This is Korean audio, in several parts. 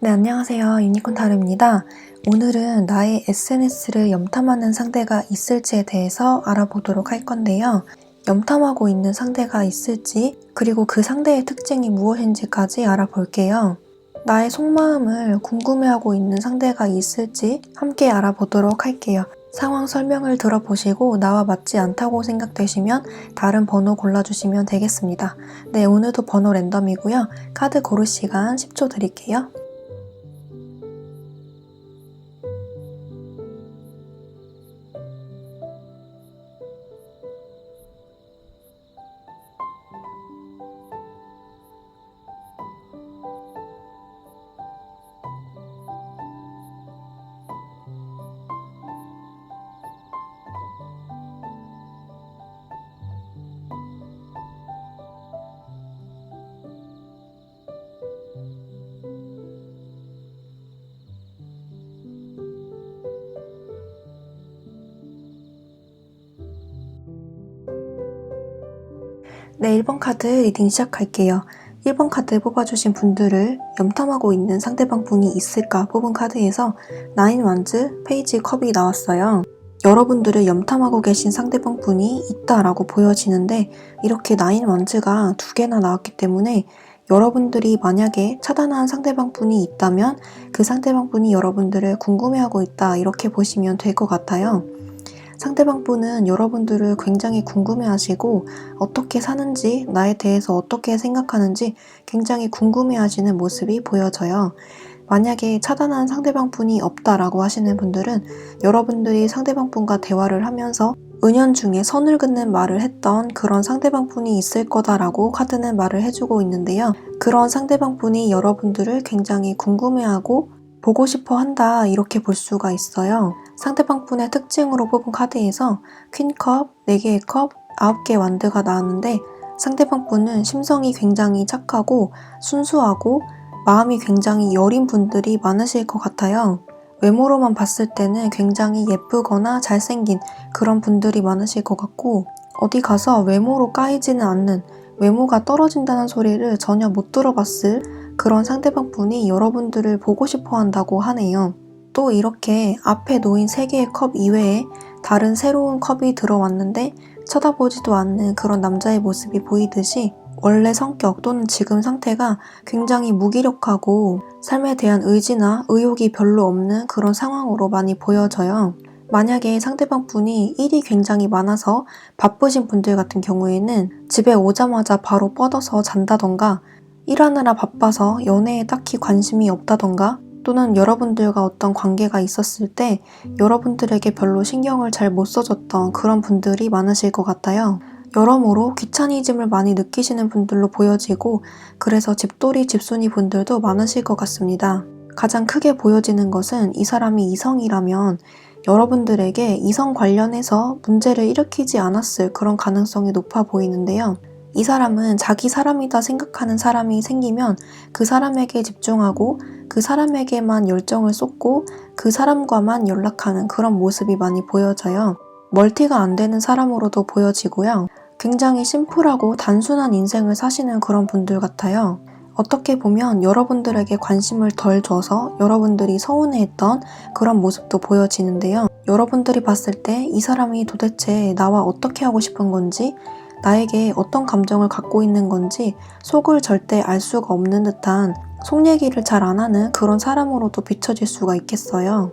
네, 안녕하세요. 유니콘 타로입니다. 오늘은 나의 SNS를 염탐하는 상대가 있을지에 대해서 알아보도록 할 건데요. 염탐하고 있는 상대가 있을지, 그리고 그 상대의 특징이 무엇인지까지 알아볼게요. 나의 속마음을 궁금해하고 있는 상대가 있을지 함께 알아보도록 할게요. 상황 설명을 들어보시고 나와 맞지 않다고 생각되시면 다른 번호 골라주시면 되겠습니다. 네, 오늘도 번호 랜덤이고요. 카드 고를 시간 10초 드릴게요. 네, 1번 카드 리딩 시작할게요. 1번 카드 뽑아주신 분들을 염탐하고 있는 상대방 분이 있을까 뽑은 카드에서 9 원즈, 페이지 컵이 나왔어요. 여러분들을 염탐하고 계신 상대방 분이 있다라고 보여지는데 이렇게 9 원즈가 2개나 나왔기 때문에 여러분들이 만약에 차단한 상대방 분이 있다면 그 상대방 분이 여러분들을 궁금해하고 있다 이렇게 보시면 될 것 같아요. 상대방 분은 여러분들을 굉장히 궁금해하시고 어떻게 사는지, 나에 대해서 어떻게 생각하는지 굉장히 궁금해하시는 모습이 보여져요. 만약에 차단한 상대방 분이 없다라고 하시는 분들은 여러분들이 상대방 분과 대화를 하면서 은연중에 선을 긋는 말을 했던 그런 상대방 분이 있을 거다라고 카드는 말을 해주고 있는데요. 그런 상대방 분이 여러분들을 굉장히 궁금해하고 보고 싶어 한다 이렇게 볼 수가 있어요. 상대방 분의 특징으로 뽑은 카드에서 퀸컵, 4개의 컵, 9개의 완드가 나왔는데 상대방 분은 심성이 굉장히 착하고 순수하고 마음이 굉장히 여린 분들이 많으실 것 같아요. 외모로만 봤을 때는 굉장히 예쁘거나 잘생긴 그런 분들이 많으실 것 같고 어디 가서 외모로 까이지는 않는, 외모가 떨어진다는 소리를 전혀 못 들어봤을 그런 상대방 분이 여러분들을 보고 싶어 한다고 하네요. 또 이렇게 앞에 놓인 3개의 컵 이외에 다른 새로운 컵이 들어왔는데 쳐다보지도 않는 그런 남자의 모습이 보이듯이 원래 성격 또는 지금 상태가 굉장히 무기력하고 삶에 대한 의지나 의욕이 별로 없는 그런 상황으로 많이 보여져요. 만약에 상대방 분이 일이 굉장히 많아서 바쁘신 분들 같은 경우에는 집에 오자마자 바로 뻗어서 잔다던가 일하느라 바빠서 연애에 딱히 관심이 없다던가 또는 여러분들과 어떤 관계가 있었을 때 여러분들에게 별로 신경을 잘 못 써줬던 그런 분들이 많으실 것 같아요. 여러모로 귀차니즘을 많이 느끼시는 분들로 보여지고 그래서 집돌이 집순이 분들도 많으실 것 같습니다. 가장 크게 보여지는 것은 이 사람이 이성이라면 여러분들에게 이성 관련해서 문제를 일으키지 않았을 그런 가능성이 높아 보이는데요. 이 사람은 자기 사람이다 생각하는 사람이 생기면 그 사람에게 집중하고 그 사람에게만 열정을 쏟고 그 사람과만 연락하는 그런 모습이 많이 보여져요. 멀티가 안 되는 사람으로도 보여지고요. 굉장히 심플하고 단순한 인생을 사시는 그런 분들 같아요. 어떻게 보면 여러분들에게 관심을 덜 줘서 여러분들이 서운해했던 그런 모습도 보여지는데요. 여러분들이 봤을 때 이 사람이 도대체 나와 어떻게 하고 싶은 건지, 나에게 어떤 감정을 갖고 있는 건지 속을 절대 알 수가 없는 듯한 속 얘기를 잘 안 하는 그런 사람으로도 비춰질 수가 있겠어요.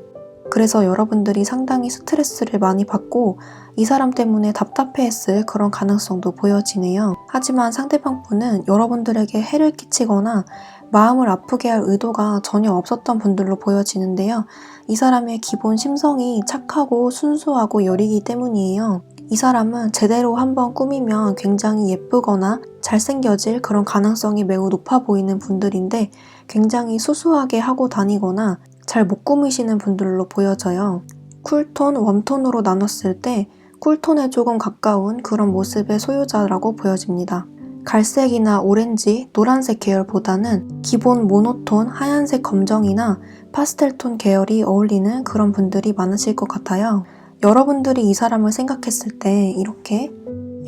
그래서 여러분들이 상당히 스트레스를 많이 받고 이 사람 때문에 답답해했을 그런 가능성도 보여지네요. 하지만 상대방 분은 여러분들에게 해를 끼치거나 마음을 아프게 할 의도가 전혀 없었던 분들로 보여지는데요. 이 사람의 기본 심성이 착하고 순수하고 여리기 때문이에요. 이 사람은 제대로 한번 꾸미면 굉장히 예쁘거나 잘생겨질 그런 가능성이 매우 높아 보이는 분들인데 굉장히 수수하게 하고 다니거나 잘 못 꾸미시는 분들로 보여져요. 쿨톤, 웜톤으로 나눴을 때 쿨톤에 조금 가까운 그런 모습의 소유자라고 보여집니다. 갈색이나 오렌지, 노란색 계열보다는 기본 모노톤, 하얀색 검정이나 파스텔톤 계열이 어울리는 그런 분들이 많으실 것 같아요. 여러분들이 이 사람을 생각했을 때 이렇게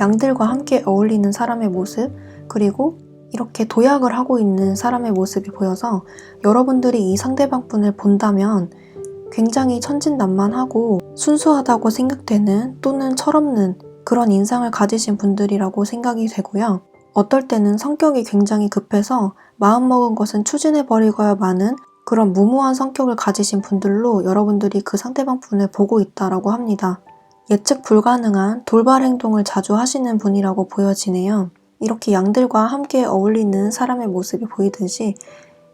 양들과 함께 어울리는 사람의 모습, 그리고 이렇게 도약을 하고 있는 사람의 모습이 보여서 여러분들이 이 상대방 분을 본다면 굉장히 천진난만하고 순수하다고 생각되는 또는 철없는 그런 인상을 가지신 분들이라고 생각이 되고요. 어떨 때는 성격이 굉장히 급해서 마음먹은 것은 추진해버리고야 마는 그런 무모한 성격을 가지신 분들로 여러분들이 그 상대방 분을 보고 있다라고 합니다. 예측 불가능한 돌발 행동을 자주 하시는 분이라고 보여지네요. 이렇게 양들과 함께 어울리는 사람의 모습이 보이듯이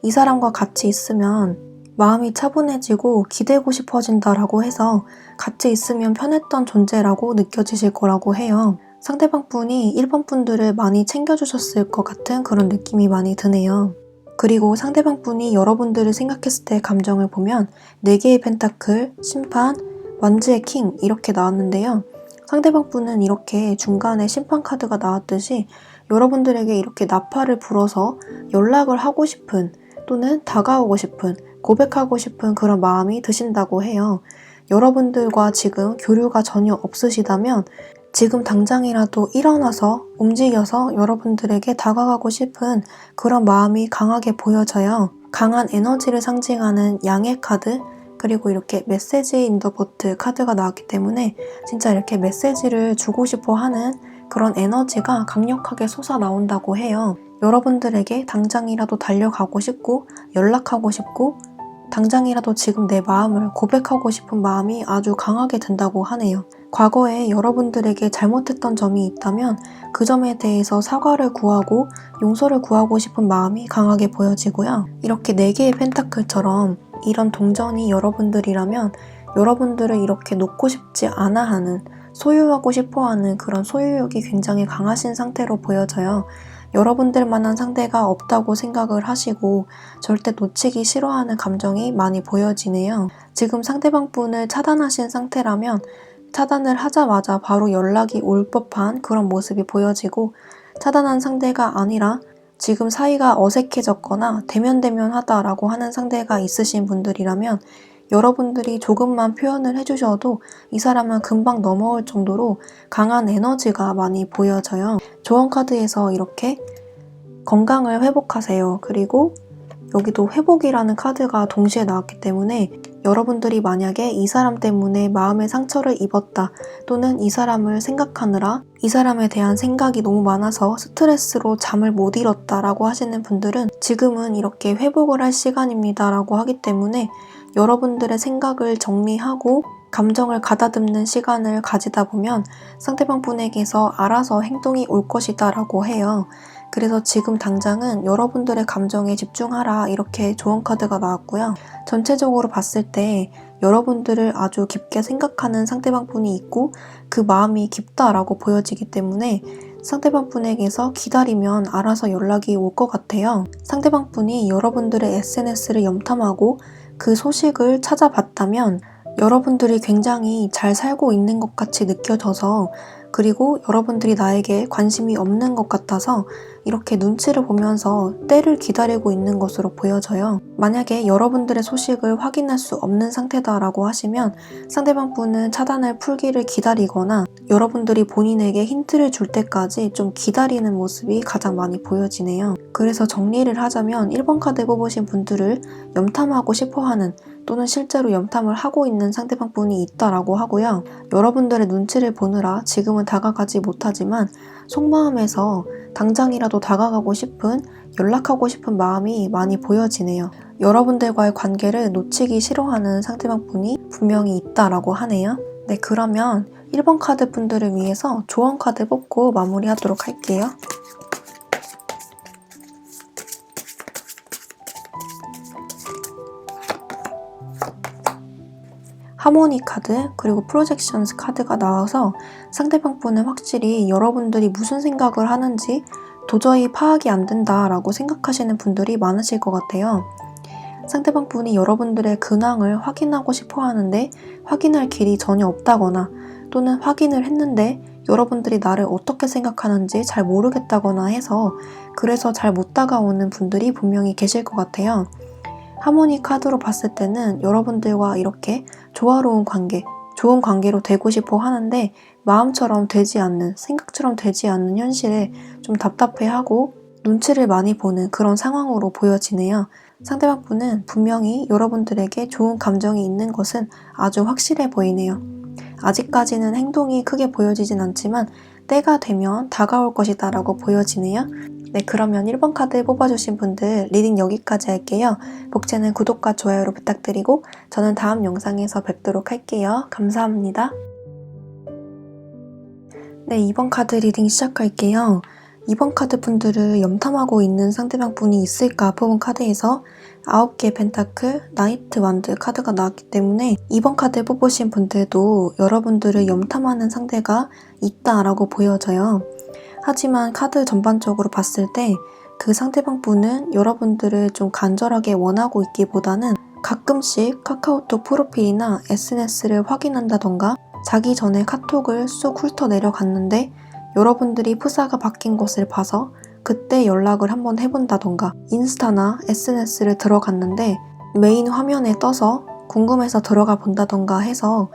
이 사람과 같이 있으면 마음이 차분해지고 기대고 싶어진다라고 해서 같이 있으면 편했던 존재라고 느껴지실 거라고 해요. 상대방 분이 1번 분들을 많이 챙겨주셨을 것 같은 그런 느낌이 많이 드네요. 그리고 상대방 분이 여러분들을 생각했을 때 감정을 보면 4개의 펜타클, 심판, 완즈의 킹 이렇게 나왔는데요. 상대방 분은 이렇게 중간에 심판 카드가 나왔듯이 여러분들에게 이렇게 나팔을 불어서 연락을 하고 싶은 또는 다가오고 싶은 고백하고 싶은 그런 마음이 드신다고 해요. 여러분들과 지금 교류가 전혀 없으시다면 지금 당장이라도 일어나서 움직여서 여러분들에게 다가가고 싶은 그런 마음이 강하게 보여져요. 강한 에너지를 상징하는 양의 카드 그리고 이렇게 메시지 인 더 보트 카드가 나왔기 때문에 진짜 이렇게 메시지를 주고 싶어 하는 그런 에너지가 강력하게 솟아나온다고 해요. 여러분들에게 당장이라도 달려가고 싶고 연락하고 싶고 당장이라도 지금 내 마음을 고백하고 싶은 마음이 아주 강하게 든다고 하네요. 과거에 여러분들에게 잘못했던 점이 있다면 그 점에 대해서 사과를 구하고 용서를 구하고 싶은 마음이 강하게 보여지고요. 이렇게 4개의 펜타클처럼 이런 동전이 여러분들이라면 여러분들을 이렇게 놓고 싶지 않아 하는 소유하고 싶어 하는 그런 소유욕이 굉장히 강하신 상태로 보여져요. 여러분들만한 상대가 없다고 생각을 하시고 절대 놓치기 싫어하는 감정이 많이 보여지네요. 지금 상대방 분을 차단하신 상태라면 차단을 하자마자 바로 연락이 올 법한 그런 모습이 보여지고 차단한 상대가 아니라 지금 사이가 어색해졌거나 대면대면하다라고 하는 상대가 있으신 분들이라면 여러분들이 조금만 표현을 해주셔도 이 사람은 금방 넘어올 정도로 강한 에너지가 많이 보여져요. 조언 카드에서 이렇게 건강을 회복하세요. 그리고 여기도 회복이라는 카드가 동시에 나왔기 때문에 여러분들이 만약에 이 사람 때문에 마음의 상처를 입었다 또는 이 사람을 생각하느라 이 사람에 대한 생각이 너무 많아서 스트레스로 잠을 못 이뤘다 라고 하시는 분들은 지금은 이렇게 회복을 할 시간입니다 라고 하기 때문에 여러분들의 생각을 정리하고 감정을 가다듬는 시간을 가지다 보면 상대방 분에게서 알아서 행동이 올 것이다 라고 해요. 그래서 지금 당장은 여러분들의 감정에 집중하라 이렇게 조언 카드가 나왔고요. 전체적으로 봤을 때 여러분들을 아주 깊게 생각하는 상대방 분이 있고 그 마음이 깊다라고 보여지기 때문에 상대방 분에게서 기다리면 알아서 연락이 올 것 같아요. 상대방 분이 여러분들의 SNS를 염탐하고 그 소식을 찾아봤다면 여러분들이 굉장히 잘 살고 있는 것 같이 느껴져서 그리고 여러분들이 나에게 관심이 없는 것 같아서 이렇게 눈치를 보면서 때를 기다리고 있는 것으로 보여져요. 만약에 여러분들의 소식을 확인할 수 없는 상태다라고 하시면 상대방 분은 차단을 풀기를 기다리거나 여러분들이 본인에게 힌트를 줄 때까지 좀 기다리는 모습이 가장 많이 보여지네요. 그래서 정리를 하자면 1번 카드 뽑으신 분들을 염탐하고 싶어하는 또는 실제로 염탐을 하고 있는 상대방 분이 있다라고 하고요. 여러분들의 눈치를 보느라 지금은 다가가지 못하지만 속마음에서 당장이라도 다가가고 싶은 연락하고 싶은 마음이 많이 보여지네요. 여러분들과의 관계를 놓치기 싫어하는 상대방 분이 분명히 있다라고 하네요. 네, 그러면 1번 카드 분들을 위해서 조언 카드 뽑고 마무리하도록 할게요. 하모니 카드 그리고 프로젝션스 카드가 나와서 상대방 분은 확실히 여러분들이 무슨 생각을 하는지 도저히 파악이 안 된다라고 생각하시는 분들이 많으실 것 같아요. 상대방 분이 여러분들의 근황을 확인하고 싶어 하는데 확인할 길이 전혀 없다거나 또는 확인을 했는데 여러분들이 나를 어떻게 생각하는지 잘 모르겠다거나 해서 그래서 잘 못 다가오는 분들이 분명히 계실 것 같아요. 하모니 카드로 봤을 때는 여러분들과 이렇게 조화로운 관계, 좋은 관계로 되고 싶어 하는데 마음처럼 되지 않는, 생각처럼 되지 않는 현실에 좀 답답해하고 눈치를 많이 보는 그런 상황으로 보여지네요. 상대방 분은 분명히 여러분들에게 좋은 감정이 있는 것은 아주 확실해 보이네요. 아직까지는 행동이 크게 보여지진 않지만 때가 되면 다가올 것이다 라고 보여지네요. 네, 그러면 1번 카드 뽑아주신 분들 리딩 여기까지 할게요. 복제는 구독과 좋아요로 부탁드리고 저는 다음 영상에서 뵙도록 할게요. 감사합니다. 네, 2번 카드 리딩 시작할게요. 2번 카드 분들을 염탐하고 있는 상대방 분이 있을까 뽑은 카드에서 9개 펜타클, 나이트 완드 카드가 나왔기 때문에 2번 카드 뽑으신 분들도 여러분들을 염탐하는 상대가 있다라고 보여져요. 하지만 카드 전반적으로 봤을 때 그 상대방 분은 여러분들을 좀 간절하게 원하고 있기보다는 가끔씩 카카오톡 프로필이나 SNS를 확인한다던가 자기 전에 카톡을 쑥 훑어 내려갔는데 여러분들이 프사가 바뀐 것을 봐서 그때 연락을 한번 해본다던가 인스타나 SNS를 들어갔는데 메인 화면에 떠서 궁금해서 들어가 본다던가 해서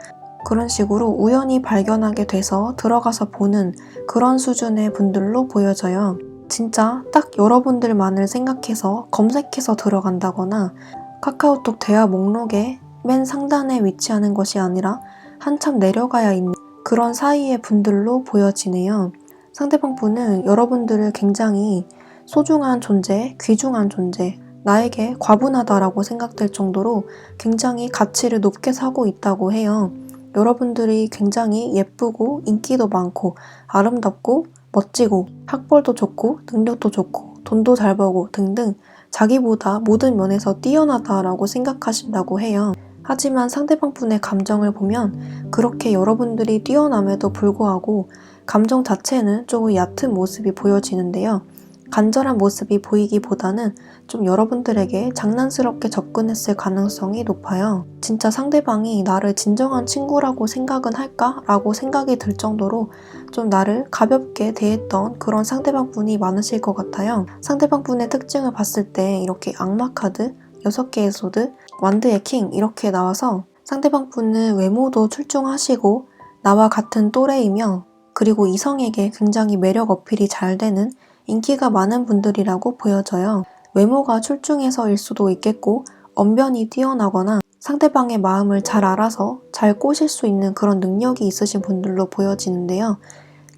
그런 식으로 우연히 발견하게 돼서 들어가서 보는 그런 수준의 분들로 보여져요. 진짜 딱 여러분들만을 생각해서 검색해서 들어간다거나 카카오톡 대화 목록에 맨 상단에 위치하는 것이 아니라 한참 내려가야 있는 그런 사이의 분들로 보여지네요. 상대방 분은 여러분들을 굉장히 소중한 존재, 귀중한 존재, 나에게 과분하다라고 생각될 정도로 굉장히 가치를 높게 사고 있다고 해요. 여러분들이 굉장히 예쁘고 인기도 많고 아름답고 멋지고 학벌도 좋고 능력도 좋고 돈도 잘 벌고 등등 자기보다 모든 면에서 뛰어나다라고 생각하신다고 해요. 하지만 상대방 분의 감정을 보면 그렇게 여러분들이 뛰어남에도 불구하고 감정 자체는 조금 얕은 모습이 보여지는데요. 간절한 모습이 보이기보다는 좀 여러분들에게 장난스럽게 접근했을 가능성이 높아요. 진짜 상대방이 나를 진정한 친구라고 생각은 할까? 라고 생각이 들 정도로 좀 나를 가볍게 대했던 그런 상대방 분이 많으실 것 같아요. 상대방 분의 특징을 봤을 때 이렇게 악마 카드, 6개의 소드, 완드의 킹 이렇게 나와서 상대방 분은 외모도 출중하시고 나와 같은 또래이며 그리고 이성에게 굉장히 매력 어필이 잘 되는 인기가 많은 분들이라고 보여져요. 외모가 출중해서일 수도 있겠고 언변이 뛰어나거나 상대방의 마음을 잘 알아서 잘 꼬실 수 있는 그런 능력이 있으신 분들로 보여지는데요.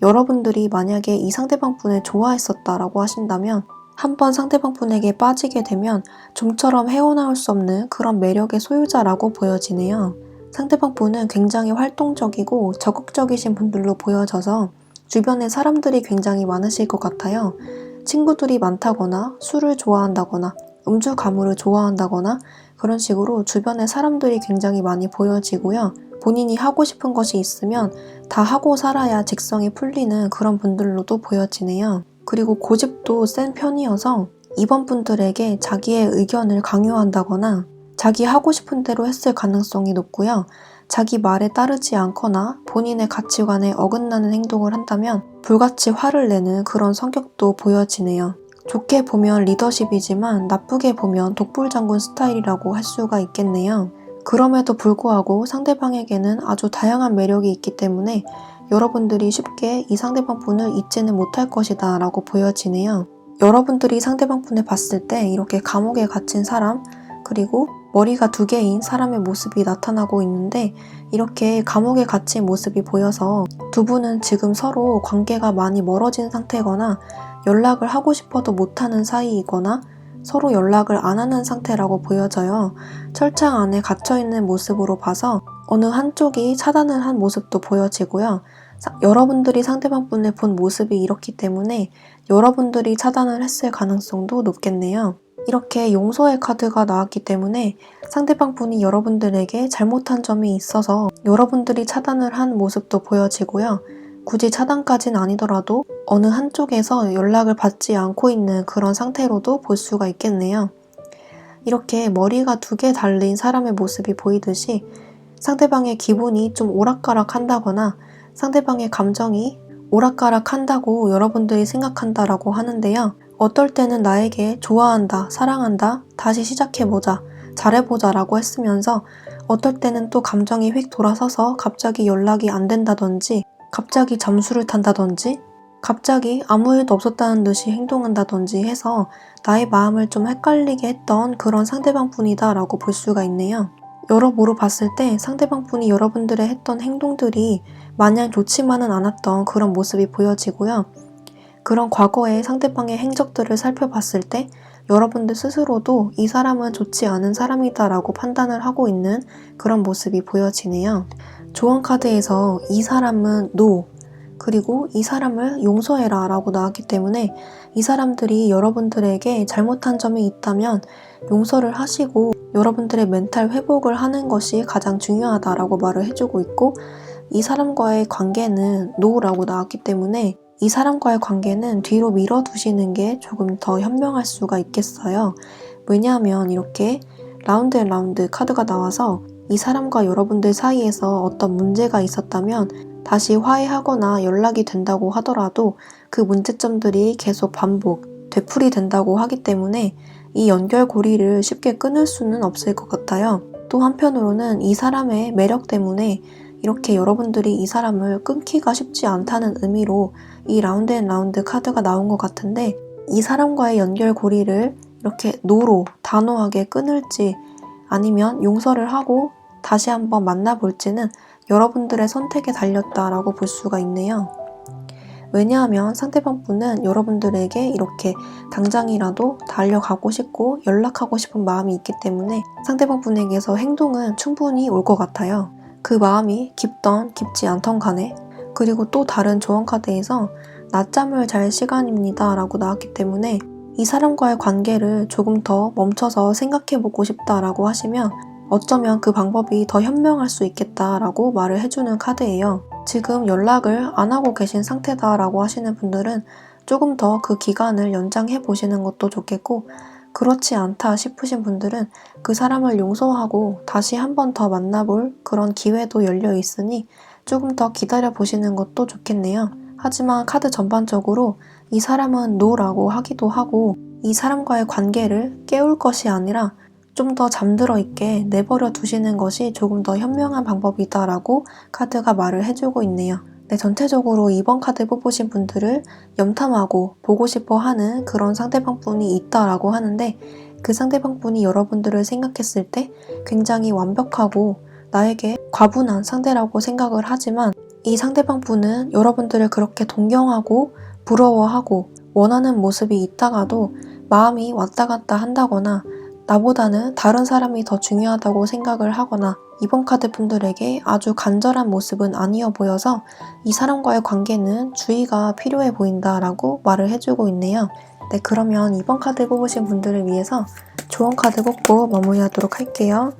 여러분들이 만약에 이 상대방 분을 좋아했었다라고 하신다면 한번 상대방 분에게 빠지게 되면 좀처럼 헤어나올 수 없는 그런 매력의 소유자라고 보여지네요. 상대방 분은 굉장히 활동적이고 적극적이신 분들로 보여져서 주변에 사람들이 굉장히 많으실 것 같아요. 친구들이 많다거나 술을 좋아한다거나 음주 가무를 좋아한다거나 그런 식으로 주변에 사람들이 굉장히 많이 보여지고요. 본인이 하고 싶은 것이 있으면 다 하고 살아야 직성이 풀리는 그런 분들로도 보여지네요. 그리고 고집도 센 편이어서 이번 분들에게 자기의 의견을 강요한다거나 자기 하고 싶은 대로 했을 가능성이 높고요. 자기 말에 따르지 않거나 본인의 가치관에 어긋나는 행동을 한다면 불같이 화를 내는 그런 성격도 보여지네요. 좋게 보면 리더십이지만 나쁘게 보면 독불장군 스타일이라고 할 수가 있겠네요. 그럼에도 불구하고 상대방에게는 아주 다양한 매력이 있기 때문에 여러분들이 쉽게 이 상대방 분을 잊지는 못할 것이다 라고 보여지네요. 여러분들이 상대방 분을 봤을 때 이렇게 감옥에 갇힌 사람 그리고 머리가 2개인 사람의 모습이 나타나고 있는데 이렇게 감옥에 갇힌 모습이 보여서 두 분은 지금 서로 관계가 많이 멀어진 상태거나 연락을 하고 싶어도 못하는 사이이거나 서로 연락을 안 하는 상태라고 보여져요. 철창 안에 갇혀있는 모습으로 봐서 어느 한쪽이 차단을 한 모습도 보여지고요. 여러분들이 상대방 분을 본 모습이 이렇기 때문에 여러분들이 차단을 했을 가능성도 높겠네요. 이렇게 용서의 카드가 나왔기 때문에 상대방 분이 여러분들에게 잘못한 점이 있어서 여러분들이 차단을 한 모습도 보여지고요. 굳이 차단까지는 아니더라도 어느 한쪽에서 연락을 받지 않고 있는 그런 상태로도 볼 수가 있겠네요. 이렇게 머리가 2개 달린 사람의 모습이 보이듯이 상대방의 기분이 좀 오락가락 한다거나 상대방의 감정이 오락가락 한다고 여러분들이 생각한다라고 하는데요. 어떨 때는 나에게 좋아한다, 사랑한다, 다시 시작해보자, 잘해보자 라고 했으면서 어떨 때는 또 감정이 휙 돌아서서 갑자기 연락이 안 된다든지 갑자기 잠수를 탄다든지 갑자기 아무 일도 없었다는 듯이 행동한다든지 해서 나의 마음을 좀 헷갈리게 했던 그런 상대방 분이다 라고 볼 수가 있네요. 여러모로 봤을 때 상대방 분이 여러분들의 했던 행동들이 마냥 좋지만은 않았던 그런 모습이 보여지고요. 그런 과거의 상대방의 행적들을 살펴봤을 때 여러분들 스스로도 이 사람은 좋지 않은 사람이다 라고 판단을 하고 있는 그런 모습이 보여지네요. 조언 카드에서 이 사람은 NO, 그리고 이 사람을 용서해라 라고 나왔기 때문에 이 사람들이 여러분들에게 잘못한 점이 있다면 용서를 하시고 여러분들의 멘탈 회복을 하는 것이 가장 중요하다라고 말을 해주고 있고, 이 사람과의 관계는 NO라고 나왔기 때문에 이 사람과의 관계는 뒤로 밀어두시는 게 조금 더 현명할 수가 있겠어요. 왜냐하면 이렇게 라운드 앤 라운드 카드가 나와서 이 사람과 여러분들 사이에서 어떤 문제가 있었다면 다시 화해하거나 연락이 된다고 하더라도 그 문제점들이 계속 반복, 되풀이 된다고 하기 때문에 이 연결고리를 쉽게 끊을 수는 없을 것 같아요. 또 한편으로는 이 사람의 매력 때문에 이렇게 여러분들이 이 사람을 끊기가 쉽지 않다는 의미로 이 라운드 앤 라운드 카드가 나온 것 같은데, 이 사람과의 연결고리를 이렇게 노로 단호하게 끊을지 아니면 용서를 하고 다시 한번 만나볼지는 여러분들의 선택에 달렸다라고 볼 수가 있네요. 왜냐하면 상대방 분은 여러분들에게 이렇게 당장이라도 달려가고 싶고 연락하고 싶은 마음이 있기 때문에 상대방 분에게서 행동은 충분히 올 것 같아요. 그 마음이 깊던 깊지 않던 간에. 그리고 또 다른 조언 카드에서 낮잠을 잘 시간입니다 라고 나왔기 때문에 이 사람과의 관계를 조금 더 멈춰서 생각해보고 싶다라고 하시면 어쩌면 그 방법이 더 현명할 수 있겠다라고 말을 해주는 카드예요. 지금 연락을 안 하고 계신 상태다라고 하시는 분들은 조금 더 그 기간을 연장해 보시는 것도 좋겠고, 그렇지 않다 싶으신 분들은 그 사람을 용서하고 다시 한 번 더 만나볼 그런 기회도 열려 있으니 조금 더 기다려 보시는 것도 좋겠네요. 하지만 카드 전반적으로 이 사람은 NO라고 하기도 하고, 이 사람과의 관계를 깨울 것이 아니라 좀 더 잠들어 있게 내버려 두시는 것이 조금 더 현명한 방법이다라고 카드가 말을 해주고 있네요. 네, 전체적으로 이번 카드 뽑으신 분들을 염탐하고 보고 싶어 하는 그런 상대방 분이 있다라고 하는데, 그 상대방 분이 여러분들을 생각했을 때 굉장히 완벽하고 나에게 과분한 상대라고 생각을 하지만, 이 상대방 분은 여러분들을 그렇게 동경하고 부러워하고 원하는 모습이 있다가도 마음이 왔다 갔다 한다거나 나보다는 다른 사람이 더 중요하다고 생각을 하거나 이번 카드 분들에게 아주 간절한 모습은 아니어 보여서 이 사람과의 관계는 주의가 필요해 보인다라고 말을 해주고 있네요. 네, 그러면 이번 카드 뽑으신 분들을 위해서 조언 카드 뽑고 마무리하도록 할게요.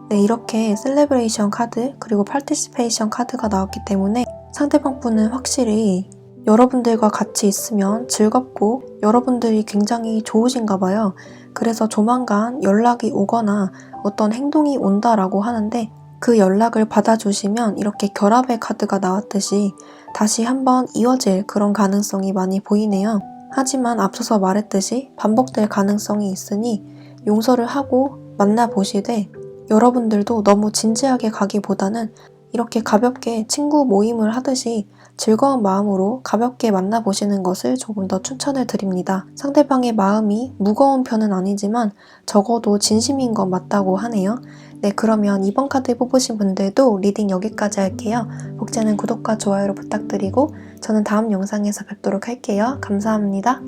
네, 이렇게 셀레브레이션 카드 그리고 파티시페이션 카드가 나왔기 때문에 상대방 분은 확실히 여러분들과 같이 있으면 즐겁고 여러분들이 굉장히 좋으신가 봐요. 그래서 조만간 연락이 오거나 어떤 행동이 온다라고 하는데, 그 연락을 받아주시면 이렇게 결합의 카드가 나왔듯이 다시 한번 이어질 그런 가능성이 많이 보이네요. 하지만 앞서서 말했듯이 반복될 가능성이 있으니 용서를 하고 만나보시되, 여러분들도 너무 진지하게 가기보다는 이렇게 가볍게 친구 모임을 하듯이 즐거운 마음으로 가볍게 만나보시는 것을 조금 더 추천을 드립니다. 상대방의 마음이 무거운 편은 아니지만 적어도 진심인 건 맞다고 하네요. 네, 그러면 이번 카드 뽑으신 분들도 리딩 여기까지 할게요. 복제는 구독과 좋아요로 부탁드리고 저는 다음 영상에서 뵙도록 할게요. 감사합니다.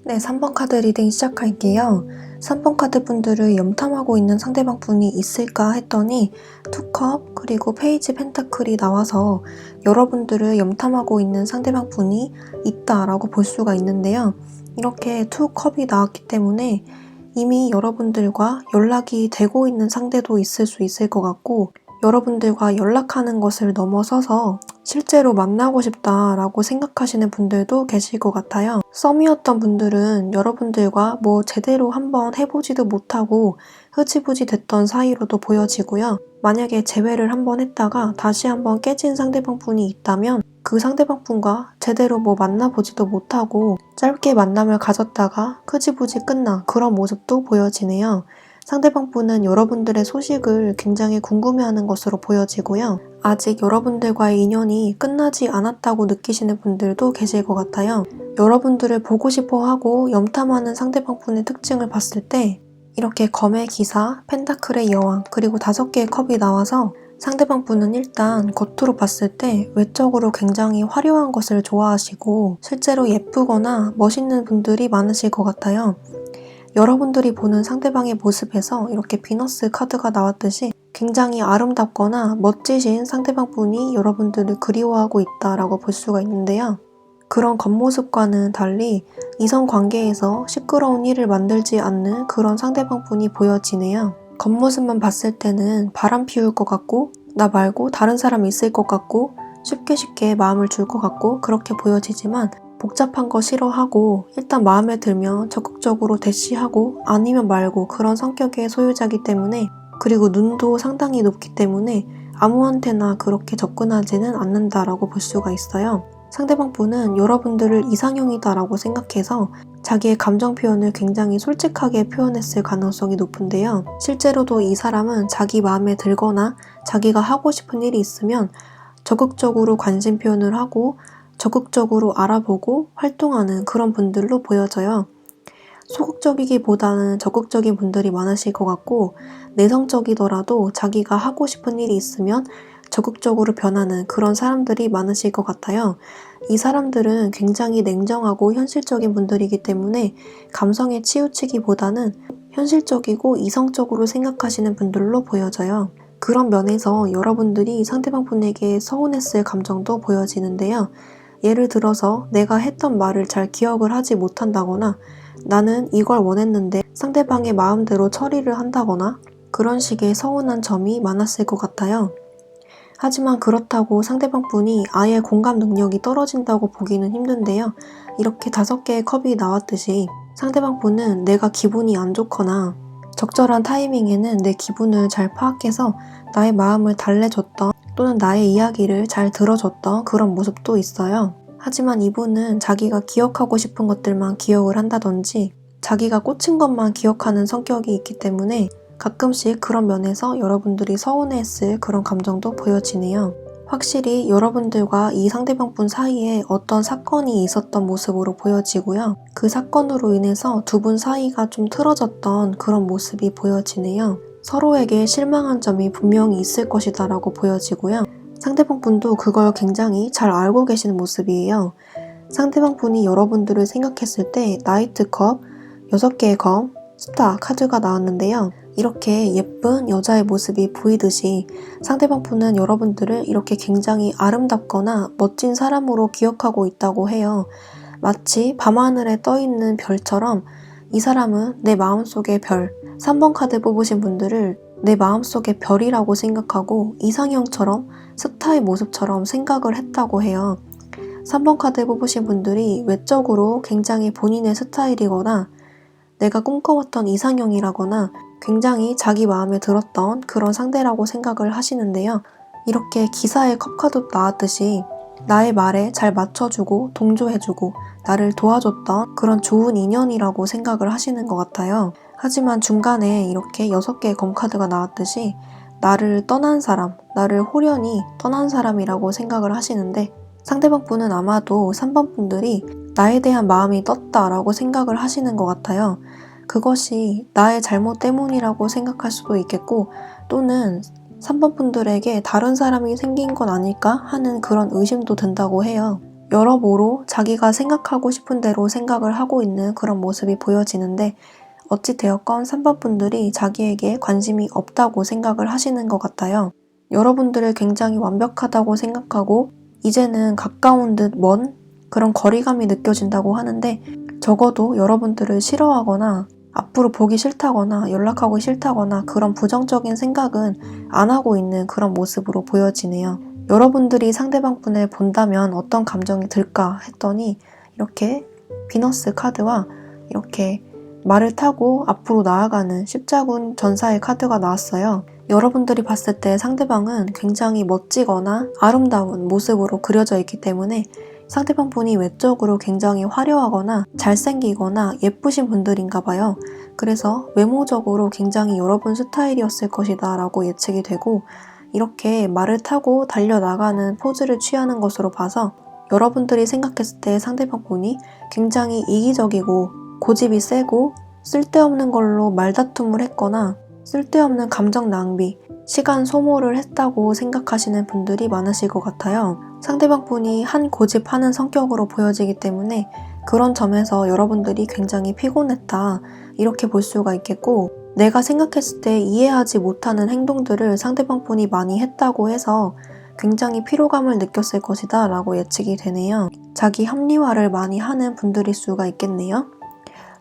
네, 3번 카드 리딩 시작할게요. 3번 카드 분들을 염탐하고 있는 상대방 분이 있을까 했더니 투컵 그리고 페이지 펜타클이 나와서 여러분들을 염탐하고 있는 상대방 분이 있다라고 볼 수가 있는데요. 이렇게 투컵이 나왔기 때문에 이미 여러분들과 연락이 되고 있는 상대도 있을 수 있을 것 같고, 여러분들과 연락하는 것을 넘어서서 실제로 만나고 싶다라고 생각하시는 분들도 계실 것 같아요. 썸이었던 분들은 여러분들과 뭐 제대로 한번 해보지도 못하고 흐지부지 됐던 사이로도 보여지고요. 만약에 재회를 한번 했다가 다시 한번 깨진 상대방 분이 있다면 그 상대방 분과 제대로 뭐 만나보지도 못하고 짧게 만남을 가졌다가 흐지부지 끝난 그런 모습도 보여지네요. 상대방 분은 여러분들의 소식을 굉장히 궁금해하는 것으로 보여지고요. 아직 여러분들과의 인연이 끝나지 않았다고 느끼시는 분들도 계실 것 같아요. 여러분들을 보고 싶어 하고 염탐하는 상대방 분의 특징을 봤을 때 이렇게 검의 기사, 펜타클의 여왕, 그리고 5개의 컵이 나와서 상대방 분은 일단 겉으로 봤을 때 외적으로 굉장히 화려한 것을 좋아하시고 실제로 예쁘거나 멋있는 분들이 많으실 것 같아요. 여러분들이 보는 상대방의 모습에서 이렇게 비너스 카드가 나왔듯이 굉장히 아름답거나 멋지신 상대방 분이 여러분들을 그리워하고 있다라고 볼 수가 있는데요. 그런 겉모습과는 달리 이성 관계에서 시끄러운 일을 만들지 않는 그런 상대방 분이 보여지네요. 겉모습만 봤을 때는 바람 피울 것 같고 나 말고 다른 사람 있을 것 같고 쉽게 마음을 줄 것 같고 그렇게 보여지지만 복잡한 거 싫어하고 일단 마음에 들면 적극적으로 대시하고 아니면 말고 그런 성격의 소유자이기 때문에 그리고 눈도 상당히 높기 때문에 아무한테나 그렇게 접근하지는 않는다라고 볼 수가 있어요. 상대방 분은 여러분들을 이상형이다라고 생각해서 자기의 감정 표현을 굉장히 솔직하게 표현했을 가능성이 높은데요. 실제로도 이 사람은 자기 마음에 들거나 자기가 하고 싶은 일이 있으면 적극적으로 관심 표현을 하고 적극적으로 알아보고 활동하는 그런 분들로 보여져요. 소극적이기보다는 적극적인 분들이 많으실 것 같고 내성적이더라도 자기가 하고 싶은 일이 있으면 적극적으로 변하는 그런 사람들이 많으실 것 같아요. 이 사람들은 굉장히 냉정하고 현실적인 분들이기 때문에 감성에 치우치기보다는 현실적이고 이성적으로 생각하시는 분들로 보여져요. 그런 면에서 여러분들이 상대방 분에게 서운했을 감정도 보여지는데요. 예를 들어서 내가 했던 말을 잘 기억을 하지 못한다거나 나는 이걸 원했는데 상대방의 마음대로 처리를 한다거나 그런 식의 서운한 점이 많았을 것 같아요. 하지만 그렇다고 상대방 분이 아예 공감 능력이 떨어진다고 보기는 힘든데요. 이렇게 5개의 컵이 나왔듯이 상대방 분은 내가 기분이 안 좋거나 적절한 타이밍에는 내 기분을 잘 파악해서 나의 마음을 달래줬던 또는 나의 이야기를 잘 들어줬던 그런 모습도 있어요. 하지만 이분은 자기가 기억하고 싶은 것들만 기억을 한다든지 자기가 꽂힌 것만 기억하는 성격이 있기 때문에 가끔씩 그런 면에서 여러분들이 서운해했을 그런 감정도 보여지네요. 확실히 여러분들과 이 상대방 분 사이에 어떤 사건이 있었던 모습으로 보여지고요. 그 사건으로 인해서 두 분 사이가 좀 틀어졌던 그런 모습이 보여지네요. 서로에게 실망한 점이 분명히 있을 것이다 라고 보여지고요. 상대방 분도 그걸 굉장히 잘 알고 계시는 모습이에요. 상대방 분이 여러분들을 생각했을 때 나이트컵, 6개의 검, 스타 카드가 나왔는데요. 이렇게 예쁜 여자의 모습이 보이듯이 상대방 분은 여러분들을 이렇게 굉장히 아름답거나 멋진 사람으로 기억하고 있다고 해요. 마치 밤하늘에 떠있는 별처럼 이 사람은 내 마음속의 별, 3번 카드 뽑으신 분들을 내 마음속의 별이라고 생각하고 이상형처럼 스타의 모습처럼 생각을 했다고 해요. 3번 카드 뽑으신 분들이 외적으로 굉장히 본인의 스타일이거나 내가 꿈꿔왔던 이상형이라거나 굉장히 자기 마음에 들었던 그런 상대라고 생각을 하시는데요. 이렇게 기사에 컵카드 나왔듯이 나의 말에 잘 맞춰주고 동조해주고 나를 도와줬던 그런 좋은 인연이라고 생각을 하시는 것 같아요. 하지만 중간에 이렇게 6개의 검카드가 나왔듯이 나를 떠난 사람, 나를 홀연히 떠난 사람이라고 생각을 하시는데 상대방 분은 아마도 3번 분들이 나에 대한 마음이 떴다라고 생각을 하시는 것 같아요. 그것이 나의 잘못 때문이라고 생각할 수도 있겠고 또는 3번 분들에게 다른 사람이 생긴 건 아닐까 하는 그런 의심도 든다고 해요. 여러모로 자기가 생각하고 싶은 대로 생각을 하고 있는 그런 모습이 보여지는데 어찌되었건 3번 분들이 자기에게 관심이 없다고 생각을 하시는 것 같아요. 여러분들을 굉장히 완벽하다고 생각하고 이제는 가까운 듯 먼 그런 거리감이 느껴진다고 하는데 적어도 여러분들을 싫어하거나 앞으로 보기 싫다거나 연락하고 싫다거나 그런 부정적인 생각은 안 하고 있는 그런 모습으로 보여지네요. 여러분들이 상대방 분을 본다면 어떤 감정이 들까 했더니 이렇게 비너스 카드와 이렇게 말을 타고 앞으로 나아가는 십자군 전사의 카드가 나왔어요. 여러분들이 봤을 때 상대방은 굉장히 멋지거나 아름다운 모습으로 그려져 있기 때문에 상대방 분이 외적으로 굉장히 화려하거나 잘생기거나 예쁘신 분들인가 봐요. 그래서 외모적으로 굉장히 여러분 스타일이었을 것이다 라고 예측이 되고, 이렇게 말을 타고 달려나가는 포즈를 취하는 것으로 봐서 여러분들이 생각했을 때 상대방 분이 굉장히 이기적이고 고집이 세고 쓸데없는 걸로 말다툼을 했거나 쓸데없는 감정 낭비, 시간 소모를 했다고 생각하시는 분들이 많으실 것 같아요. 상대방 분이 한 고집하는 성격으로 보여지기 때문에 그런 점에서 여러분들이 굉장히 피곤했다, 이렇게 볼 수가 있겠고, 내가 생각했을 때 이해하지 못하는 행동들을 상대방 분이 많이 했다고 해서 굉장히 피로감을 느꼈을 것이다 라고 예측이 되네요. 자기 합리화를 많이 하는 분들일 수가 있겠네요.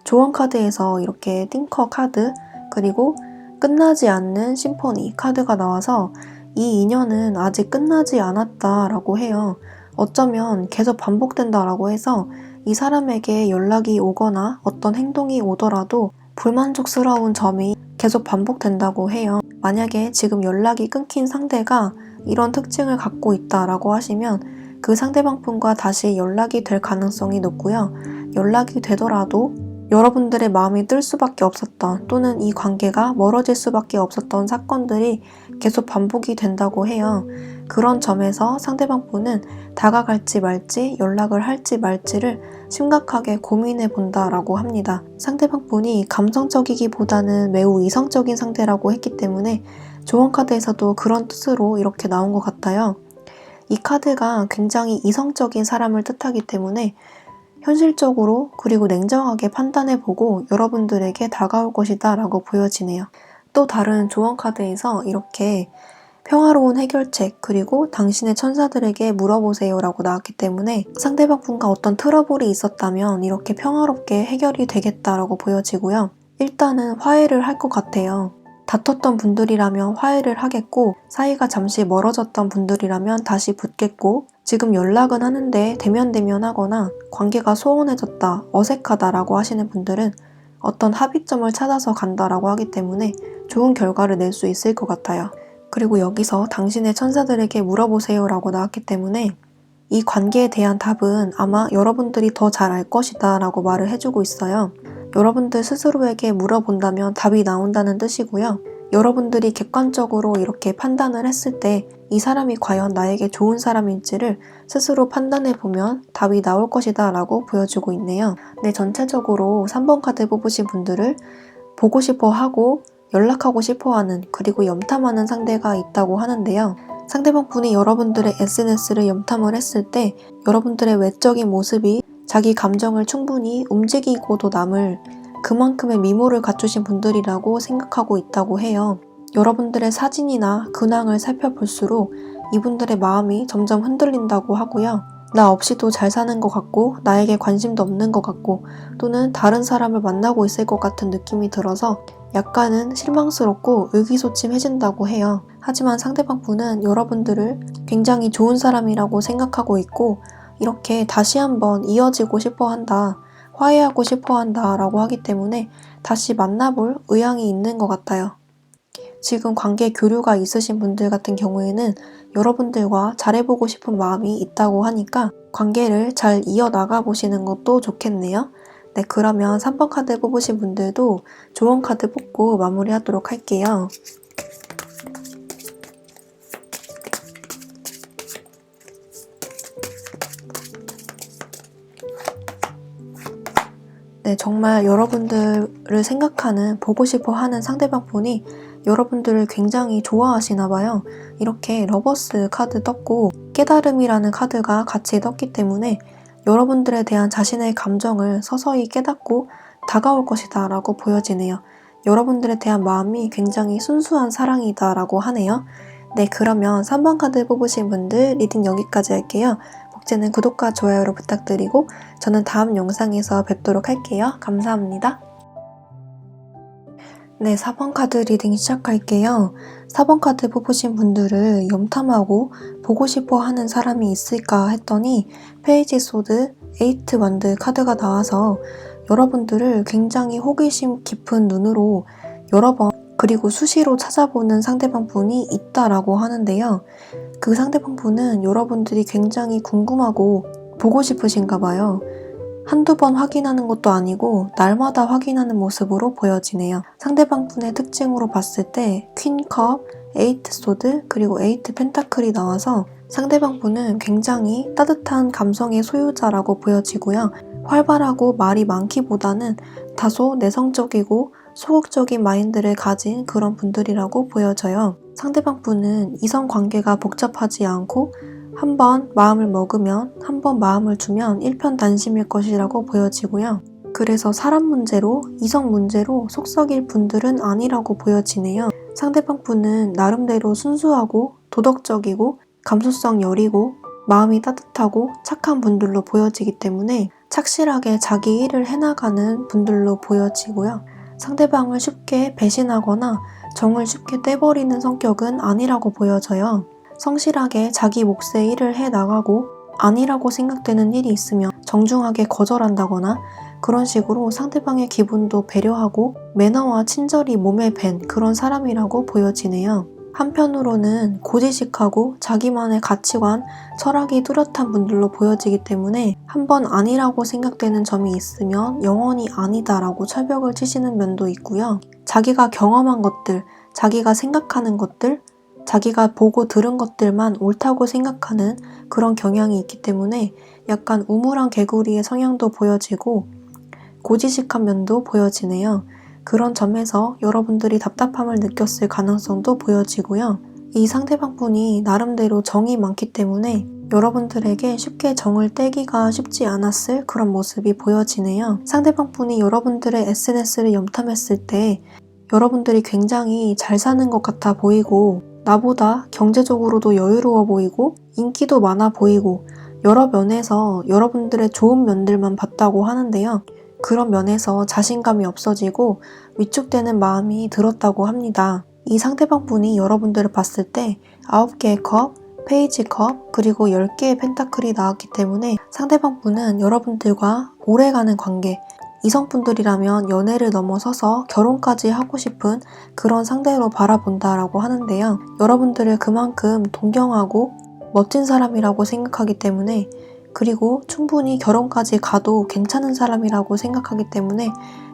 조언 카드에서 이렇게 띵커 카드, 그리고 끝나지 않는 심포니 카드가 나와서 이 인연은 아직 끝나지 않았다 라고 해요. 어쩌면 계속 반복된다 라고 해서 이 사람에게 연락이 오거나 어떤 행동이 오더라도 불만족스러운 점이 계속 반복된다고 해요. 만약에 지금 연락이 끊긴 상대가 이런 특징을 갖고 있다라고 하시면 그 상대방 분과 다시 연락이 될 가능성이 높고요. 연락이 되더라도 여러분들의 마음이 뜰 수밖에 없었던, 또는 이 관계가 멀어질 수밖에 없었던 사건들이 계속 반복이 된다고 해요. 그런 점에서 상대방 분은 다가갈지 말지, 연락을 할지 말지를 심각하게 고민해 본다라고 합니다. 상대방 분이 감성적이기보다는 매우 이성적인 상대라고 했기 때문에 조언 카드에서도 그런 뜻으로 이렇게 나온 것 같아요. 이 카드가 굉장히 이성적인 사람을 뜻하기 때문에 현실적으로 그리고 냉정하게 판단해보고 여러분들에게 다가올 것이다 라고 보여지네요. 또 다른 조언 카드에서 이렇게 평화로운 해결책, 그리고 당신의 천사들에게 물어보세요 라고 나왔기 때문에 상대방 분과 어떤 트러블이 있었다면 이렇게 평화롭게 해결이 되겠다라고 보여지고요. 일단은 화해를 할 것 같아요. 다퉜던 분들이라면 화해를 하겠고, 사이가 잠시 멀어졌던 분들이라면 다시 붙겠고, 지금 연락은 하는데 대면대면하거나 관계가 소원해졌다, 어색하다라고 하시는 분들은 어떤 합의점을 찾아서 간다라고 하기 때문에 좋은 결과를 낼 수 있을 것 같아요. 그리고 여기서 당신의 천사들에게 물어보세요 라고 나왔기 때문에 이 관계에 대한 답은 아마 여러분들이 더 잘 알 것이다 라고 말을 해주고 있어요. 여러분들 스스로에게 물어본다면 답이 나온다는 뜻이고요. 여러분들이 객관적으로 이렇게 판단을 했을 때 이 사람이 과연 나에게 좋은 사람일지를 스스로 판단해보면 답이 나올 것이다 라고 보여주고 있네요. 네, 전체적으로 3번 카드 뽑으신 분들을 보고 싶어 하고 연락하고 싶어 하는, 그리고 염탐하는 상대가 있다고 하는데요. 상대방 분이 여러분들의 SNS를 염탐을 했을 때 여러분들의 외적인 모습이 자기 감정을 충분히 움직이고도 남을 그만큼의 미모를 갖추신 분들이라고 생각하고 있다고 해요. 여러분들의 사진이나 근황을 살펴볼수록 이분들의 마음이 점점 흔들린다고 하고요. 나 없이도 잘 사는 것 같고, 나에게 관심도 없는 것 같고, 또는 다른 사람을 만나고 있을 것 같은 느낌이 들어서 약간은 실망스럽고 의기소침해진다고 해요. 하지만 상대방 분은 여러분들을 굉장히 좋은 사람이라고 생각하고 있고, 이렇게 다시 한번 이어지고 싶어 한다, 화해하고 싶어 한다 라고 하기 때문에 다시 만나볼 의향이 있는 것 같아요. 지금 관계 교류가 있으신 분들 같은 경우에는 여러분들과 잘해보고 싶은 마음이 있다고 하니까 관계를 잘 이어나가 보시는 것도 좋겠네요. 네, 그러면 3번 카드 뽑으신 분들도 조언 카드 뽑고 마무리하도록 할게요. 네, 정말 여러분들을 생각하는, 보고 싶어 하는 상대방 분이 여러분들을 굉장히 좋아하시나 봐요. 이렇게 러버스 카드 떴고 깨달음이라는 카드가 같이 떴기 때문에 여러분들에 대한 자신의 감정을 서서히 깨닫고 다가올 것이다 라고 보여지네요. 여러분들에 대한 마음이 굉장히 순수한 사랑이다 라고 하네요. 네, 그러면 3번 카드 뽑으신 분들 리딩 여기까지 할게요. 복제는 구독과 좋아요로 부탁드리고 저는 다음 영상에서 뵙도록 할게요. 감사합니다. 네, 4번 카드 리딩 시작할게요. 4번 카드 뽑으신 분들을 염탐하고 보고 싶어 하는 사람이 있을까 했더니 페이지 소드, 에이트 원드 카드가 나와서 여러분들을 굉장히 호기심 깊은 눈으로 여러 번 그리고 수시로 찾아보는 상대방 분이 있다라고 하는데요. 그 상대방 분은 여러분들이 굉장히 궁금하고 보고 싶으신가 봐요. 한두 번 확인하는 것도 아니고 날마다 확인하는 모습으로 보여지네요. 상대방 분의 특징으로 봤을 때 퀸컵, 에이트 소드, 그리고 에이트 펜타클이 나와서 상대방 분은 굉장히 따뜻한 감성의 소유자라고 보여지고요. 활발하고 말이 많기보다는 다소 내성적이고 소극적인 마인드를 가진 그런 분들이라고 보여져요. 상대방 분은 이성 관계가 복잡하지 않고 한번 마음을 먹으면, 한번 마음을 주면 일편단심일 것이라고 보여지고요. 그래서 사람 문제로, 이성 문제로 속썩일 분들은 아니라고 보여지네요. 상대방 분은 나름대로 순수하고 도덕적이고 감수성 여리고 마음이 따뜻하고 착한 분들로 보여지기 때문에 착실하게 자기 일을 해나가는 분들로 보여지고요. 상대방을 쉽게 배신하거나 정을 쉽게 떼버리는 성격은 아니라고 보여져요. 성실하게 자기 몫의 일을 해나가고 아니라고 생각되는 일이 있으면 정중하게 거절한다거나 그런 식으로 상대방의 기분도 배려하고 매너와 친절이 몸에 밴 그런 사람이라고 보여지네요. 한편으로는 고지식하고 자기만의 가치관, 철학이 뚜렷한 분들로 보여지기 때문에 한번 아니라고 생각되는 점이 있으면 영원히 아니다라고 철벽을 치시는 면도 있고요. 자기가 경험한 것들, 자기가 생각하는 것들, 자기가 보고 들은 것들만 옳다고 생각하는 그런 경향이 있기 때문에 약간 우물한 개구리의 성향도 보여지고 고지식한 면도 보여지네요. 그런 점에서 여러분들이 답답함을 느꼈을 가능성도 보여지고요. 이 상대방 분이 나름대로 정이 많기 때문에 여러분들에게 쉽게 정을 떼기가 쉽지 않았을 그런 모습이 보여지네요. 상대방 분이 여러분들의 SNS를 염탐했을 때 여러분들이 굉장히 잘 사는 것 같아 보이고 나보다 경제적으로도 여유로워 보이고 인기도 많아 보이고 여러 면에서 여러분들의 좋은 면들만 봤다고 하는데요. 그런 면에서 자신감이 없어지고 위축되는 마음이 들었다고 합니다. 이 상대방 분이 여러분들을 봤을 때 9개의 컵, 페이지 컵, 그리고 10개의 펜타클이 나왔기 때문에 상대방 분은 여러분들과 오래가는 관계, 이성분들이라면 연애를 넘어서서 결혼까지 하고 싶은 그런 상대로 바라본다라고 하는데요. 여러분들을 그만큼 동경하고 멋진 사람이라고 생각하기 때문에 그리고 충분히 결혼까지 가도 괜찮은 사람이라고 생각하기 때문에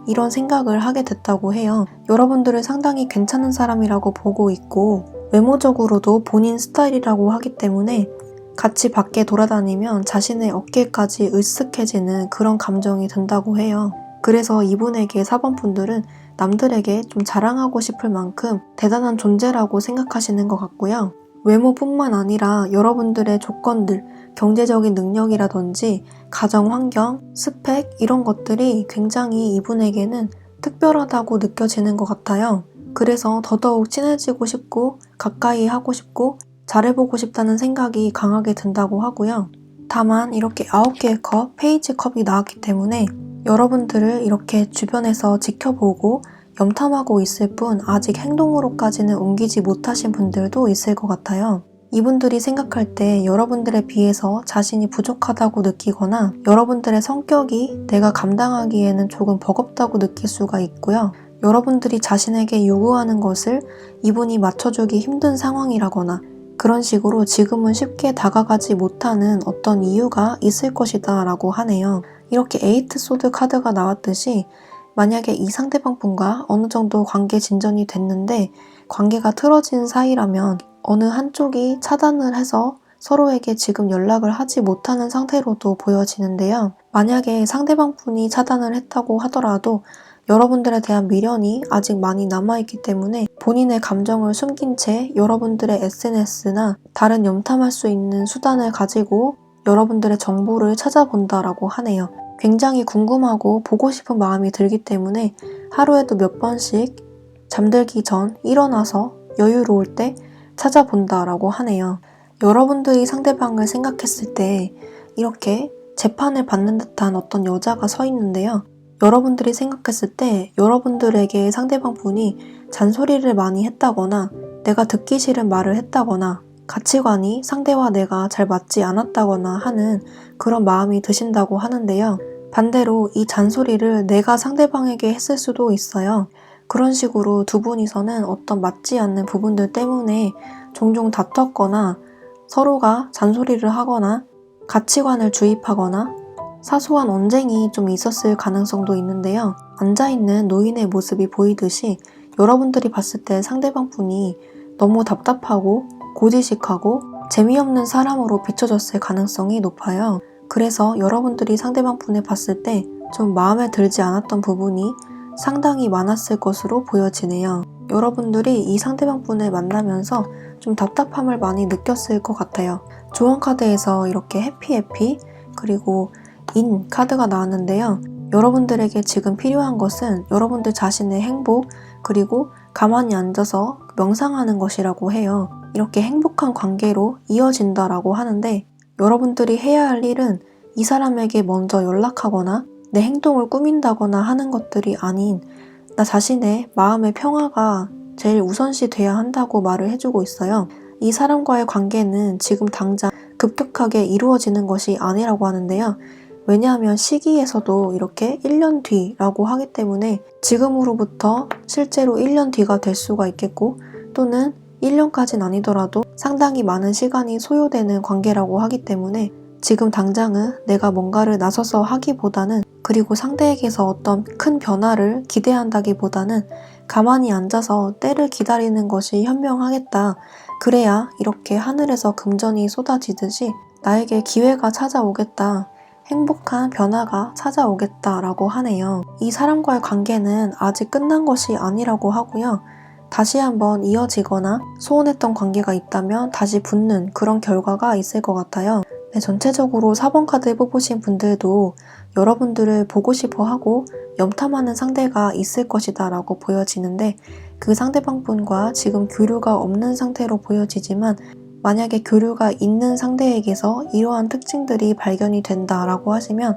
이런 생각을 하게 됐다고 해요. 여러분들을 상당히 괜찮은 사람이라고 보고 있고 외모적으로도 본인 스타일이라고 하기 때문에 같이 밖에 돌아다니면 자신의 어깨까지 으쓱해지는 그런 감정이 든다고 해요. 그래서 이분에게 4번 분들은 남들에게 좀 자랑하고 싶을 만큼 대단한 존재라고 생각하시는 것 같고요. 외모뿐만 아니라 여러분들의 조건들, 경제적인 능력이라든지 가정 환경, 스펙 이런 것들이 굉장히 이분에게는 특별하다고 느껴지는 것 같아요. 그래서 더더욱 친해지고 싶고 가까이 하고 싶고 잘해보고 싶다는 생각이 강하게 든다고 하고요. 다만 이렇게 9개의 컵, 페이지 컵이 나왔기 때문에 여러분들을 이렇게 주변에서 지켜보고 염탐하고 있을 뿐 아직 행동으로까지는 옮기지 못하신 분들도 있을 것 같아요. 이분들이 생각할 때 여러분들에 비해서 자신이 부족하다고 느끼거나 여러분들의 성격이 내가 감당하기에는 조금 버겁다고 느낄 수가 있고요. 여러분들이 자신에게 요구하는 것을 이분이 맞춰주기 힘든 상황이라거나 그런 식으로 지금은 쉽게 다가가지 못하는 어떤 이유가 있을 것이다 라고 하네요. 이렇게 에이트 소드 카드가 나왔듯이 만약에 이 상대방 분과 어느 정도 관계 진전이 됐는데 관계가 틀어진 사이라면 어느 한쪽이 차단을 해서 서로에게 지금 연락을 하지 못하는 상태로도 보여지는데요. 만약에 상대방 분이 차단을 했다고 하더라도 여러분들에 대한 미련이 아직 많이 남아있기 때문에 본인의 감정을 숨긴 채 여러분들의 SNS나 다른 염탐할 수 있는 수단을 가지고 여러분들의 정보를 찾아본다라고 하네요. 굉장히 궁금하고 보고 싶은 마음이 들기 때문에 하루에도 몇 번씩 잠들기 전 일어나서 여유로울 때 찾아본다라고 하네요. 여러분들이 상대방을 생각했을 때 이렇게 재판을 받는 듯한 어떤 여자가 서 있는데요. 여러분들이 생각했을 때 여러분들에게 상대방 분이 잔소리를 많이 했다거나 내가 듣기 싫은 말을 했다거나 가치관이 상대와 내가 잘 맞지 않았다거나 하는 그런 마음이 드신다고 하는데요. 반대로 이 잔소리를 내가 상대방에게 했을 수도 있어요. 그런 식으로 두 분이서는 어떤 맞지 않는 부분들 때문에 종종 다퉜거나 서로가 잔소리를 하거나 가치관을 주입하거나 사소한 언쟁이 좀 있었을 가능성도 있는데요. 앉아있는 노인의 모습이 보이듯이 여러분들이 봤을 때 상대방 분이 너무 답답하고 고지식하고 재미없는 사람으로 비춰졌을 가능성이 높아요. 그래서 여러분들이 상대방 분을 봤을 때 좀 마음에 들지 않았던 부분이 상당히 많았을 것으로 보여지네요. 여러분들이 이 상대방 분을 만나면서 좀 답답함을 많이 느꼈을 것 같아요. 조언 카드에서 이렇게 해피 그리고 인 카드가 나왔는데요. 여러분들에게 지금 필요한 것은 여러분들 자신의 행복 그리고 가만히 앉아서 명상하는 것이라고 해요. 이렇게 행복한 관계로 이어진다라고 하는데 여러분들이 해야 할 일은 이 사람에게 먼저 연락하거나 내 행동을 꾸민다거나 하는 것들이 아닌 나 자신의 마음의 평화가 제일 우선시 돼야 한다고 말을 해주고 있어요. 이 사람과의 관계는 지금 당장 급격하게 이루어지는 것이 아니라고 하는데요. 왜냐하면 시기에서도 이렇게 1년 뒤라고 하기 때문에 지금으로부터 실제로 1년 뒤가 될 수가 있겠고 또는 1년까지는 아니더라도 상당히 많은 시간이 소요되는 관계라고 하기 때문에 지금 당장은 내가 뭔가를 나서서 하기보다는 그리고 상대에게서 어떤 큰 변화를 기대한다기보다는 가만히 앉아서 때를 기다리는 것이 현명하겠다. 그래야 이렇게 하늘에서 금전이 쏟아지듯이 나에게 기회가 찾아오겠다. 행복한 변화가 찾아오겠다라고 하네요. 이 사람과의 관계는 아직 끝난 것이 아니라고 하고요. 다시 한번 이어지거나 소원했던 관계가 있다면 다시 붙는 그런 결과가 있을 것 같아요. 네, 전체적으로 4번 카드 뽑으신 분들도 여러분들을 보고 싶어 하고 염탐하는 상대가 있을 것이다 라고 보여지는데 그 상대방 분과 지금 교류가 없는 상태로 보여지지만 만약에 교류가 있는 상대에게서 이러한 특징들이 발견이 된다라고 하시면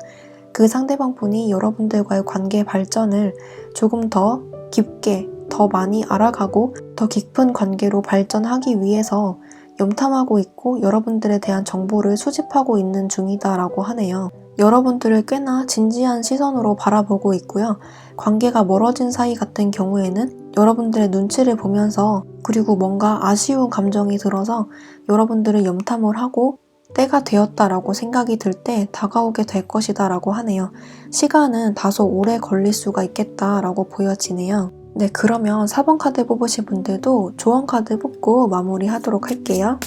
그 상대방 분이 여러분들과의 관계 발전을 조금 더 깊게 더 많이 알아가고 더 깊은 관계로 발전하기 위해서 염탐하고 있고 여러분들에 대한 정보를 수집하고 있는 중이다라고 하네요. 여러분들을 꽤나 진지한 시선으로 바라보고 있고요. 관계가 멀어진 사이 같은 경우에는 여러분들의 눈치를 보면서 그리고 뭔가 아쉬운 감정이 들어서 여러분들을 염탐을 하고 때가 되었다라고 생각이 들 때 다가오게 될 것이다 라고 하네요. 시간은 다소 오래 걸릴 수가 있겠다라고 보여지네요. 네, 그러면 4번 카드 뽑으신 분들도 조언 카드 뽑고 마무리하도록 할게요.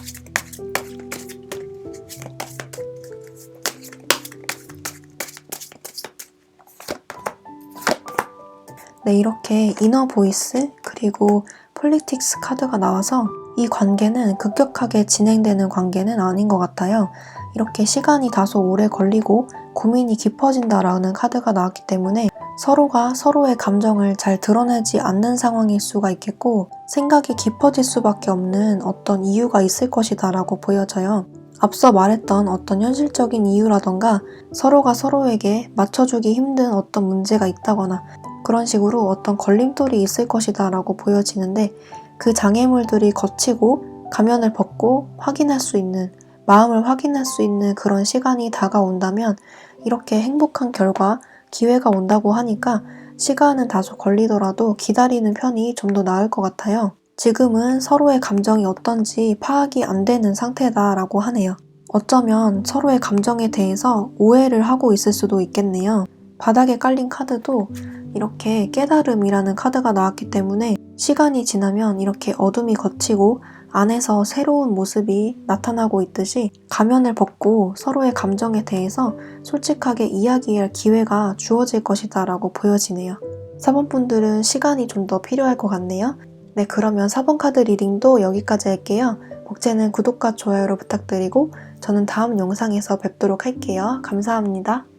네, 이렇게 이너 보이스 그리고 폴리틱스 카드가 나와서 이 관계는 급격하게 진행되는 관계는 아닌 것 같아요. 이렇게 시간이 다소 오래 걸리고 고민이 깊어진다라는 카드가 나왔기 때문에 서로가 서로의 감정을 잘 드러내지 않는 상황일 수가 있겠고 생각이 깊어질 수밖에 없는 어떤 이유가 있을 것이다 라고 보여져요. 앞서 말했던 어떤 현실적인 이유라던가 서로가 서로에게 맞춰주기 힘든 어떤 문제가 있다거나 그런 식으로 어떤 걸림돌이 있을 것이다 라고 보여지는데 그 장애물들이 거치고 가면을 벗고 확인할 수 있는 마음을 확인할 수 있는 그런 시간이 다가온다면 이렇게 행복한 결과 기회가 온다고 하니까 시간은 다소 걸리더라도 기다리는 편이 좀 더 나을 것 같아요. 지금은 서로의 감정이 어떤지 파악이 안 되는 상태다라고 하네요. 어쩌면 서로의 감정에 대해서 오해를 하고 있을 수도 있겠네요. 바닥에 깔린 카드도 이렇게 깨달음이라는 카드가 나왔기 때문에 시간이 지나면 이렇게 어둠이 걷히고 안에서 새로운 모습이 나타나고 있듯이 가면을 벗고 서로의 감정에 대해서 솔직하게 이야기할 기회가 주어질 것이다 라고 보여지네요. 4번 분들은 시간이 좀 더 필요할 것 같네요. 네, 그러면 4번 카드 리딩도 여기까지 할게요. 복제는 구독과 좋아요로 부탁드리고 저는 다음 영상에서 뵙도록 할게요. 감사합니다.